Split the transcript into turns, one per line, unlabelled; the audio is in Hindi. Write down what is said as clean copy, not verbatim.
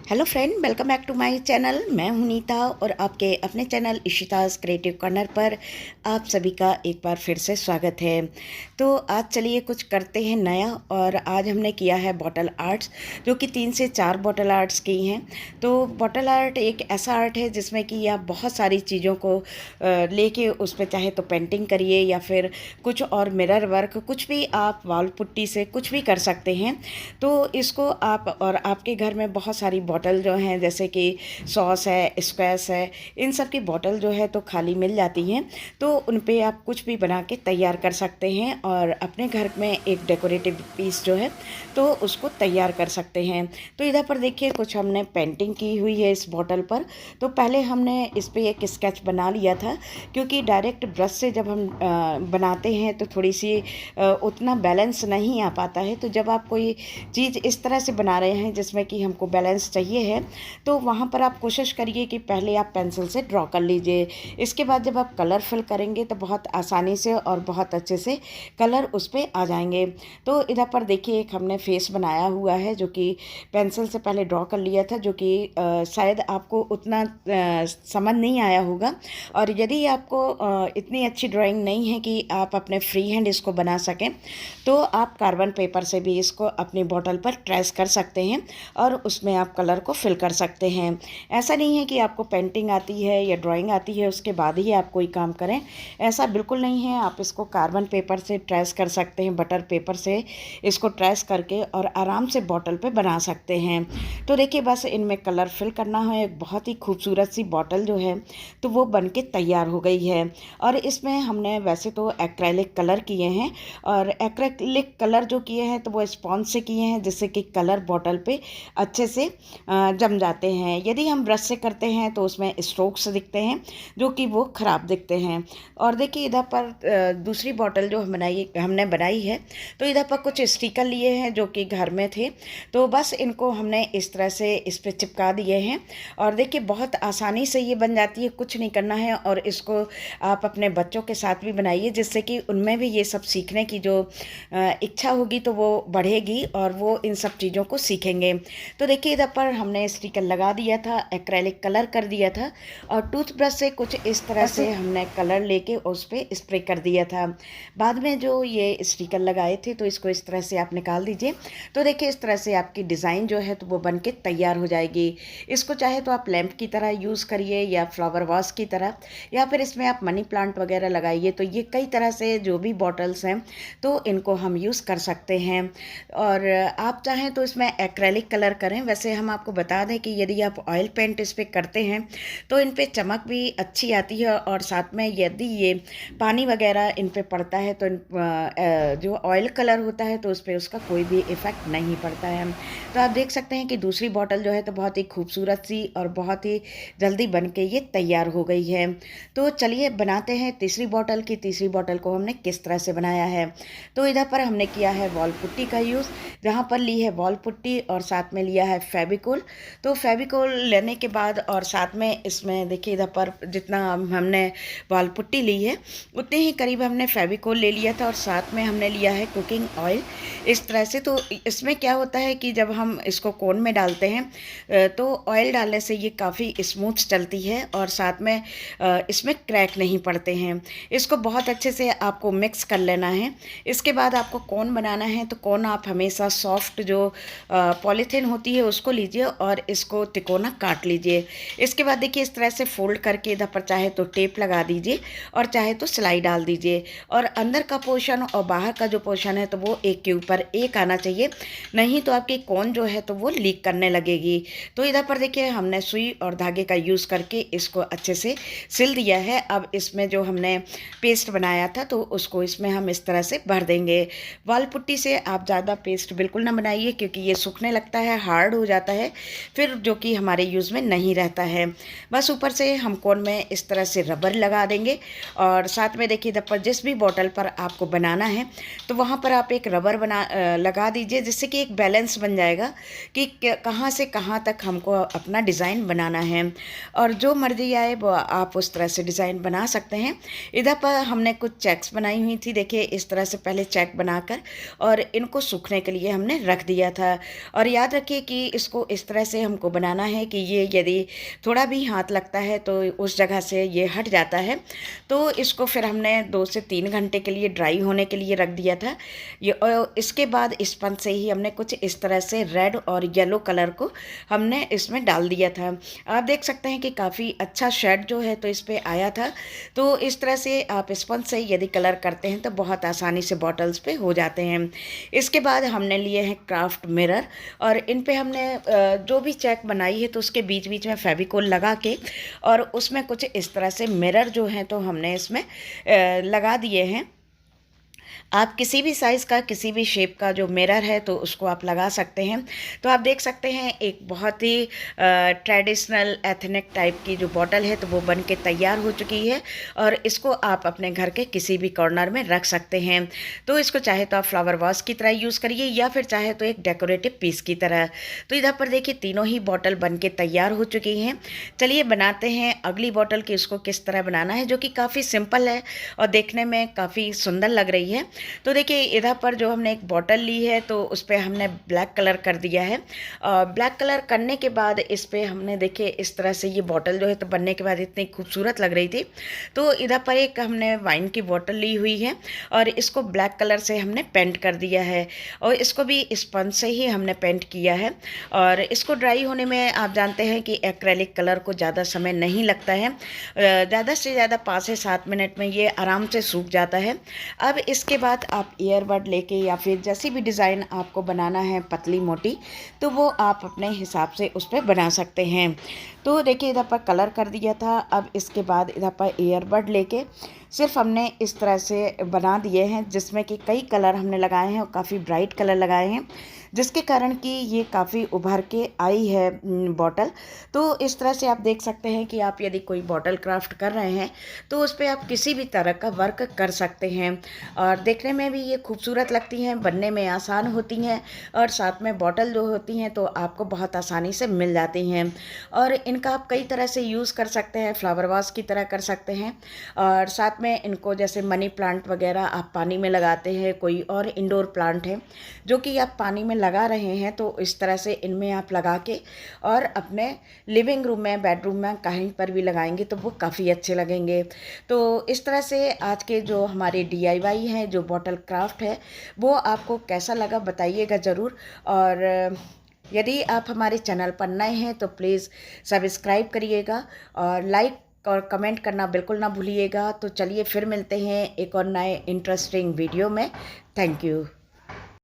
Hello friend, welcome back to my channel. मैं हूं नीता और आपके अपने चैनल इशिताज़ क्रिएटिव कॉर्नर पर आप सभी का एक बार फिर से स्वागत है। तो आज चलिए कुछ करते हैं नया। और आज हमने किया है बॉटल आर्ट्स, जो कि 3 से 4 बॉटल आर्ट्स की हैं। तो बॉटल आर्ट एक ऐसा आर्ट है जिसमें कि आप बहुत सारी चीज़ों को लेके उस पर चाहे तो पेंटिंग करिए या फिर कुछ और मिरर वर्क, कुछ भी आप वॉल पुट्टी से कुछ भी कर सकते हैं। तो इसको आप और आपके घर में बहुत सारी बॉटल जो हैं, जैसे कि सॉस है, स्क्वैश है, इन सब की बॉटल जो है तो खाली मिल जाती हैं। तो उन पे आप कुछ भी बना के तैयार कर सकते हैं और अपने घर में एक डेकोरेटिव पीस जो है तो उसको तैयार कर सकते हैं। तो इधर पर देखिए कुछ हमने पेंटिंग की हुई है इस बॉटल पर। तो पहले हमने इस पे एक स्केच बना लिया था, क्योंकि डायरेक्ट ब्रश से जब हम बनाते हैं तो थोड़ी सी उतना बैलेंस नहीं आ पाता है। तो जब आप कोई चीज़ इस तरह से बना रहे हैं जिसमें कि हमको बैलेंस चाहिए है, तो वहाँ पर आप कोशिश करिए कि पहले आप पेंसिल से ड्रॉ कर लीजिए। इसके बाद जब आप कलर फिल करेंगे तो बहुत आसानी से और बहुत अच्छे से कलर उस पर आ जाएंगे। तो इधर पर देखिए एक हमने फेस बनाया हुआ है जो कि पेंसिल से पहले ड्रॉ कर लिया था, जो कि शायद आपको उतना समझ नहीं आया होगा। और यदि आपको इतनी अच्छी ड्राइंग नहीं है कि आप अपने फ्री हैंड इसको बना सकें, तो आप कार्बन पेपर से भी इसको अपनी बॉटल पर ट्रेस कर सकते हैं और उसमें आप कलर को फिल कर सकते हैं। ऐसा नहीं है कि आपको पेंटिंग आती है या ड्राइंग आती है उसके बाद ही आप कोई काम करें, ऐसा बिल्कुल नहीं है। आप इसको कार्बन पेपर से ट्रेस कर सकते हैं, बटर पेपर से इसको ट्रेस करके और आराम से बॉटल पे बना सकते हैं। तो देखिए बस इनमें कलर फिल करना है। एक बहुत ही खूबसूरत सी बॉटल जो है तो वो बन के तैयार हो गई है। और इसमें हमने वैसे तो एक्रेलिक कलर किए हैं, और एक्रेलिक कलर जो किए हैं तो वो स्पॉन्ज से किए हैं, जिससे कि कलर बॉटल पे अच्छे से जम जाते हैं। यदि हम ब्रश से करते हैं तो उसमें स्ट्रोक्स दिखते हैं जो कि वो ख़राब दिखते हैं। और देखिए इधर पर दूसरी बॉटल जो हमने बनाई है, तो इधर पर कुछ स्टिकर लिए हैं जो कि घर में थे। तो बस इनको हमने इस तरह से इस पर चिपका दिए हैं। और देखिए बहुत आसानी से ये बन जाती है, कुछ नहीं करना है। और इसको आप अपने बच्चों के साथ भी बनाइए, जिससे कि उनमें भी ये सब सीखने की जो इच्छा होगी तो वो बढ़ेगी और वो इन सब चीज़ों को सीखेंगे। तो देखिए इधर पर हमने स्टिकर लगा दिया था, एक्रेलिक कलर कर दिया था, और टूथब्रश से कुछ इस तरह से हमने कलर लेके उस पर स्प्रे कर दिया था। बाद में जो ये स्टिकर लगाए थे तो इसको इस तरह से आप निकाल दीजिए। तो देखिए इस तरह से आपकी डिज़ाइन जो है तो वो बन के तैयार हो जाएगी। इसको चाहे तो आप लैंप की तरह यूज़ करिए या फ्लावर वास की तरह, या फिर इसमें आप मनी प्लांट वगैरह लगाइए। तो ये कई तरह से जो भी बॉटल्स हैं तो इनको हम यूज़ कर सकते हैं। और आप चाहें तो इसमें एक्रेलिक कलर करें। वैसे हम आपको बता दें कि यदि आप ऑयल पेंट इस पर करते हैं तो इन पे चमक भी अच्छी आती है, और साथ में यदि ये पानी वगैरह इन पे पड़ता है तो जो ऑयल कलर होता है तो उस पर उसका कोई भी इफ़ेक्ट नहीं पड़ता है। तो आप देख सकते हैं कि दूसरी बॉटल जो है तो बहुत ही खूबसूरत सी और बहुत ही जल्दी बन के ये तैयार हो गई है। तो चलिए बनाते हैं तीसरी बॉटल की। तीसरी बॉटल को हमने किस तरह से बनाया है, तो इधर पर हमने किया है वॉल पुट्टी का यूज़, जहाँ पर ली है वॉल पुट्टी और साथ में लिया है फेविकोल। तो फेविकोल लेने के बाद और साथ में इसमें देखिए इधर पर जितना हमने वॉल पुट्टी ली है उतने ही करीब हमने फेविकोल ले लिया था, और साथ में हमने लिया है कुकिंग ऑयल इस तरह से। तो इसमें क्या होता है कि जब हम इसको कोन में डालते हैं तो ऑयल डालने से ये काफ़ी स्मूथ चलती है और साथ में इसमें क्रैक नहीं पड़ते हैं। इसको बहुत अच्छे से आपको मिक्स कर लेना है। इसके बाद आपको कोन बनाना है, तो कोन आप हमेशा सॉफ्ट जो पॉलीथीन होती है उसको लीजिए और इसको तिकोना काट लीजिए। इसके बाद देखिए इस तरह से फोल्ड करके इधर पर चाहे तो टेप लगा दीजिए और चाहे तो सिलाई डाल दीजिए। और अंदर का पोर्शन और बाहर का जो पोर्शन है तो वो एक के ऊपर एक आना चाहिए, नहीं तो आपकी कोन जो है तो वो लीक करने लगेगी। तो इधर पर देखिए हमने सुई और धागे का यूज़ करके इसको अच्छे से सिल दिया है। अब इसमें जो हमने पेस्ट बनाया था तो उसको इसमें हम इस तरह से भर देंगे। वॉल पुट्टी से आप ज़्यादा पेस्ट बिल्कुल ना बनाइए, क्योंकि ये सूखने लगता है, हार्ड हो जाता है फिर, जो कि हमारे यूज़ में नहीं रहता है। बस ऊपर से हम कोन में इस तरह से रबर लगा देंगे, और साथ में देखिए इधर पर जिस भी बॉटल पर आपको बनाना है तो वहाँ पर आप एक रबर लगा दीजिए, जिससे कि एक बैलेंस बन जाएगा कि कहाँ से कहाँ तक हमको अपना डिज़ाइन बनाना है। और जो मर्जी आए वो आप उस तरह से डिज़ाइन बना सकते हैं। इधर पर हमने कुछ चेक्स बनाई हुई थी, देखिए इस तरह से पहले चेक बनाकर और इनको सूखने के लिए हमने रख दिया था। और याद रखिए कि इसको इस तरह से हमको बनाना है कि ये यदि थोड़ा भी हाथ लगता है तो उस जगह से ये हट जाता है। तो इसको फिर हमने 2 से 3 घंटे के लिए ड्राई होने के लिए रख दिया था। ये इसके बाद स्पंज से ही हमने कुछ इस तरह से रेड और येलो कलर को हमने इसमें डाल दिया था। आप देख सकते हैं कि काफ़ी अच्छा शेड जो है तो इस पर आया था। तो इस तरह से आप स्पंज से यदि कलर करते हैं तो बहुत आसानी से बॉटल्स पे हो जाते हैं। इसके बाद हमने लिए हैं क्राफ्ट मिरर और इन पे हमने जो भी चेक बनाई है तो उसके बीच बीच में फेविकोल लगा के और उसमें कुछ इस तरह से मिरर जो हैं तो हमने इसमें लगा दिए हैं। आप किसी भी साइज़ का किसी भी शेप का जो मिरर है तो उसको आप लगा सकते हैं। तो आप देख सकते हैं एक बहुत ही ट्रेडिशनल एथनिक टाइप की जो बॉटल है तो वो बन के तैयार हो चुकी है और इसको आप अपने घर के किसी भी कॉर्नर में रख सकते हैं। तो इसको चाहे तो आप फ्लावर वास की तरह यूज़ करिए या फिर चाहे तो एक डेकोरेटिव पीस की तरह। तो इधर पर देखिए तीनों ही बॉटल बन के तैयार हो चुकी हैं। चलिए बनाते हैं अगली बॉटल की, इसको किस तरह बनाना है, जो कि काफ़ी सिंपल है और देखने में काफ़ी सुंदर लग रही है। तो देखिए इधर पर जो हमने एक बॉटल ली है तो उस पर हमने ब्लैक कलर कर दिया है। ब्लैक कलर करने के बाद इस पर हमने देखिए इस तरह से ये बॉटल जो है तो बनने के बाद इतनी खूबसूरत लग रही थी। तो इधर पर एक हमने वाइन की बॉटल ली हुई है और इसको ब्लैक कलर से हमने पेंट कर दिया है और इसको भी स्पंज से ही हमने पेंट किया है। और इसको ड्राई होने में आप जानते हैं कि एक्रेलिक कलर को ज़्यादा समय नहीं लगता है, ज़्यादा से ज़्यादा 5 से 7 मिनट में ये आराम से सूख जाता है। अब इसके बाद आप ईयरबड लेके या फिर जैसी भी डिज़ाइन आपको बनाना है पतली मोटी तो वो आप अपने हिसाब से उस पर बना सकते हैं। तो देखिए इधर पर कलर कर दिया था। अब इसके बाद इधर पर ईयरबड लेके सिर्फ हमने इस तरह से बना दिए हैं जिसमें कि कई कलर हमने लगाए हैं और काफ़ी ब्राइट कलर लगाए हैं जिसके कारण कि ये काफ़ी उभर के आई है बॉटल। तो इस तरह से आप देख सकते हैं कि आप यदि कोई बॉटल क्राफ्ट कर रहे हैं तो उस पर आप किसी भी तरह का वर्क कर सकते हैं और देखने में भी ये खूबसूरत लगती हैं, बनने में आसान होती हैं और साथ में बॉटल जो होती हैं तो आपको बहुत आसानी से मिल जाती हैं। और इनका आप कई तरह से यूज़ कर सकते हैं, फ्लावर वास की तरह कर सकते हैं और साथ में इनको जैसे मनी प्लांट वगैरह आप पानी में लगाते हैं, कोई और इंडोर प्लांट है जो कि आप पानी में लगा रहे हैं तो इस तरह से इनमें आप लगा के और अपने लिविंग रूम में, बेडरूम में कहीं पर भी लगाएंगे तो वो काफ़ी अच्छे लगेंगे। तो इस तरह से आज के जो हमारे DIY हैं, जो बॉटल क्राफ्ट है, वो आपको कैसा लगा बताइएगा ज़रूर। और यदि आप हमारे चैनल पर नए हैं तो प्लीज़ सब्सक्राइब करिएगा और लाइक और कमेंट करना बिल्कुल ना भूलिएगा। तो चलिए फिर मिलते हैं एक और नए इंटरेस्टिंग वीडियो में। Thank you.